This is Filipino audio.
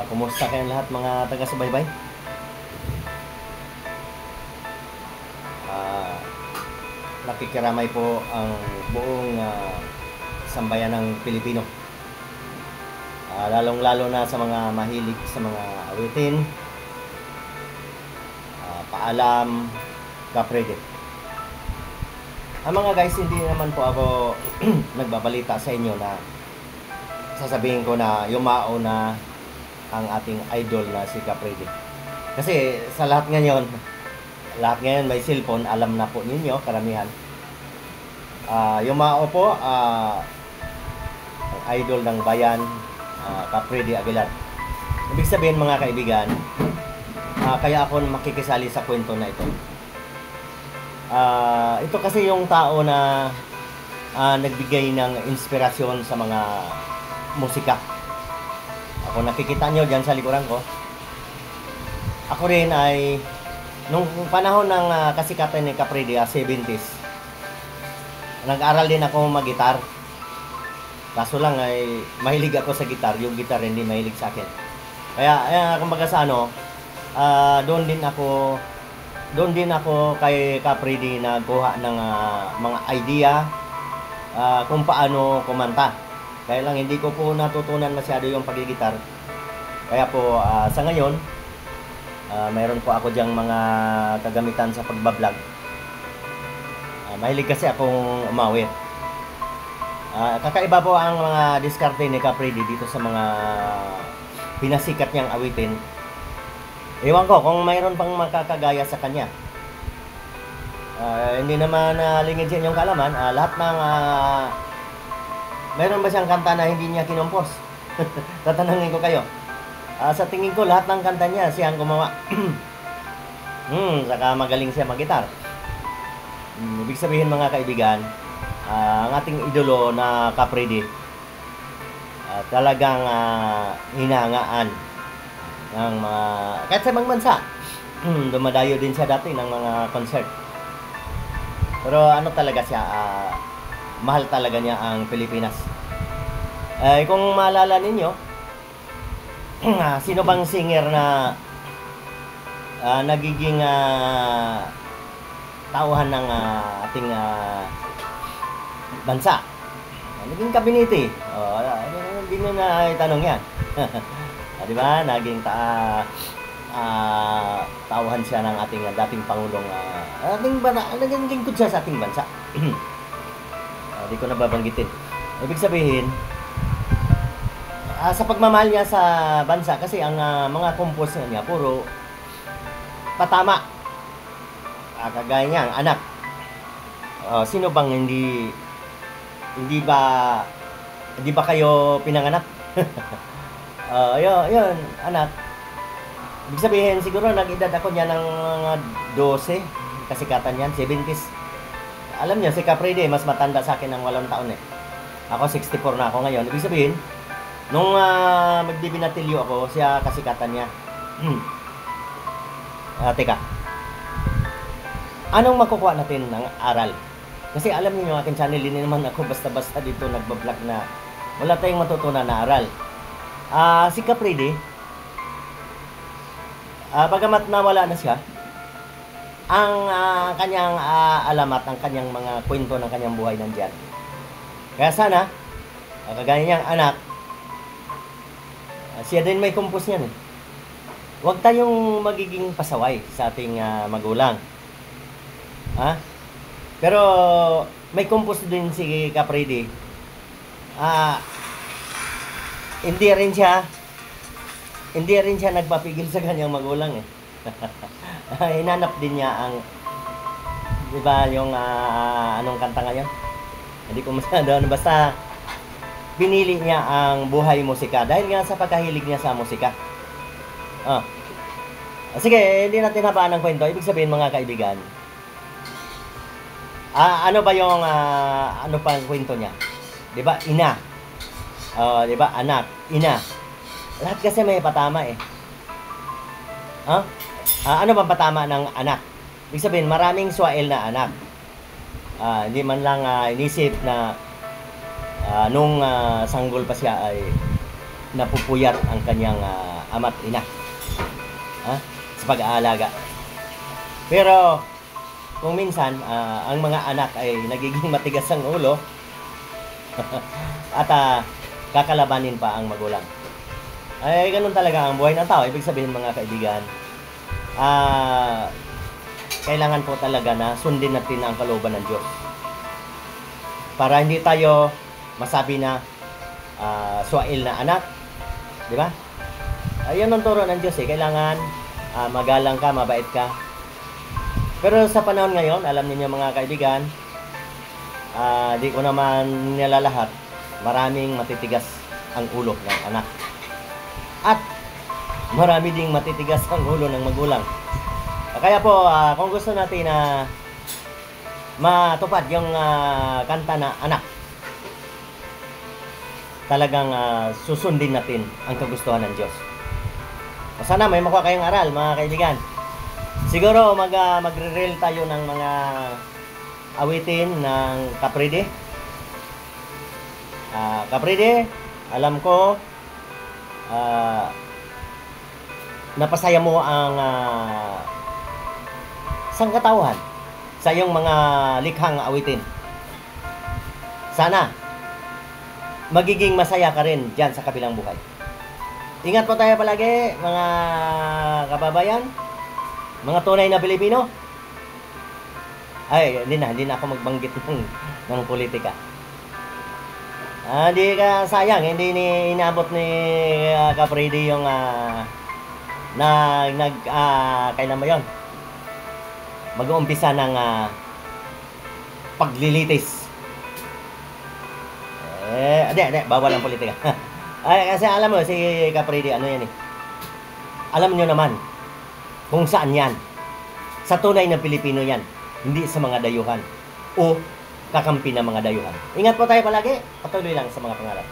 Kumusta kayong lahat mga taga-subaybay? Ah, Nakikiramay po ang buong sambayan ng Pilipino. Lalong-lalo na sa mga mahilig sa mga awitin, paalam, kaprede. Mga guys, hindi naman po ako nagbabalita sa inyo na sasabihin ko na yumao na ang ating idol na si Kaprede. Kasi sa lahat ngayon may cellphone, alam na po ninyo, karamihan. Yumao po, ang idol ng bayan, Kaprede Aguilar. Ibig sabihin mga kaibigan, kaya ako makikisali sa kwento na ito. Ito kasi yung tao na nagbigay ng inspirasyon sa mga musika. Ako nakikita nyo dyan sa likuran ko. Ako rin ay nung panahon ng kasikatan ni Kaprede, 70s, nag-aral din ako mag-gitar. Kaso lang ay mahilig ako sa gitar, yung gitar hindi mahilig sa akin. Kaya kumbaga sa doon din ako kay Kaprede nagkuha ng mga idea kung paano kumanta. Kaya lang hindi ko po natutunan masyado yung paggigitar. Kaya po sa ngayon, mayroon po ako diyang mga kagamitan sa pagbablog. Mahilig kasi akong umawit. Kakaiba po ang mga diskarte ni Kaprede dito sa mga pinasikat niyang awitin. Ewan ko kung mayroon pang makakagaya sa kanya. Hindi naman lingid sa inyong kalaman, lahat ng mayroon ba siyang kanta na hindi niya kinumpos? Tatanungin ko kayo. Sa tingin ko lahat ng kanta niya siya ang gumawa. Saka magaling siya mag-gitar. Ibig sabihin mga kaibigan, ang ating idolo na Kaprede talagang hinangaan ng mga kahit sa ibang bansa. Dumadayo din siya dati ng mga concert. Pero ano talaga siya, mahal talaga niya ang Pilipinas. Kung maalala ninyo, sino bang singer na nagiging tauhan ng ating bansa? Naging kabinete. Hindi nyo na itanong yan. Diba? Naging tauhan siya ng ating dating Pangulong naging lingkod siya sa ating bansa. Hindi ko nababanggitin. Ibig sabihin, sa pagmamahal niya sa bansa, kasi ang mga compose niya puro patama. Kagaya niya, ang anak. Sino bang hindi ba kayo pinanganak? Yun, anak. Ibig sabihin, siguro nag-edad ako niya ng mga 12, kasikatan yan, 70s. Alam niyo, si Kaprede, mas matanda sa akin ng 8 taon eh. Ako, 64 na ako ngayon. Ibig sabihin, nung magbibinatilyo ako, siya kasikatan niya. Teka. Anong makukuha natin ng aral? Kasi alam niyo yung aking channel, hindi naman ako basta-basta dito nagbablog na wala tayong matutunan na aral. Si Kaprede, bagamat nawala na siya, ang kanyang alamat, ang kanyang mga kwento ng kanyang buhay nandiyan. Kaya sana, kagaya niyang anak, siya din may compose niyan eh. Huwag tayong magiging pasaway sa ating magulang. Pero may compose din si Kaprede. Hindi rin siya nagpapigil sa kanyang magulang eh. Hinanap din niya ang, di ba, yung anong kanta ngayon? Hindi ko masyado, basta pinili niya ang buhay musika dahil nga sa pagkahilig niya sa musika. Sige, hindi natin habaan ng kwento. Ibig sabihin mga kaibigan, ano ba yung ano pa ang kwento niya? Di ba, ina? Di ba, anak, ina. Lahat kasi may patama eh. Ano bang patama ng anak? Ibig sabihin, maraming swael na anak. Hindi man lang inisip na nung sanggol pa siya ay napupuyat ang kanyang ama't ina sa pag-aalaga. Pero kung minsan ang mga anak ay nagiging matigas ang ulo at kakalabanin pa ang magulang. Ay ganun talaga ang buhay ng tao. Ibig sabihin mga kaibigan, kailangan po talaga na sundin natin ang kalooban ng Diyos. Para hindi tayo masabi na suwail na anak. Di ba? Ayun ang turo ng Diyos eh. Kailangan magalang ka, mabait ka. Pero sa panahon ngayon, alam niyo mga kaibigan, di ko naman nilalahat, maraming matitigas ang ulo ng anak. At marami ding matitigas ang ulo ng magulang. Kaya po, kung gusto natin na matupad yung kanta na anak, talagang susundin natin ang kagustuhan ng Diyos. Sana may makuha kayong aral mga kaibigan. Siguro magre-reel tayo ng mga awitin ng Capridi. Capridi, alam ko napasaya mo ang sangkatauhan sa iyong mga likhang awitin. Sana magiging masaya ka rin dyan sa kabilang buhay. Ingat po tayo palagi mga kababayan, mga tunay na Pilipino. Ay, hindi na ako magbanggit ng politika. Hindi ka sayang, hindi inabot ni Capridi yung kailan ba yun? Mag-uumpisa ng paglilitis. Hindi, bawal ang politika. Ay, kasi alam mo, si Capridi, ano yan eh. Alam nyo naman kung saan yan. Sa tunay na Pilipino yan. Hindi sa mga dayuhan o kakampi ng mga dayuhan. Ingat po tayo palagi. Patuloy lang sa mga pangarap.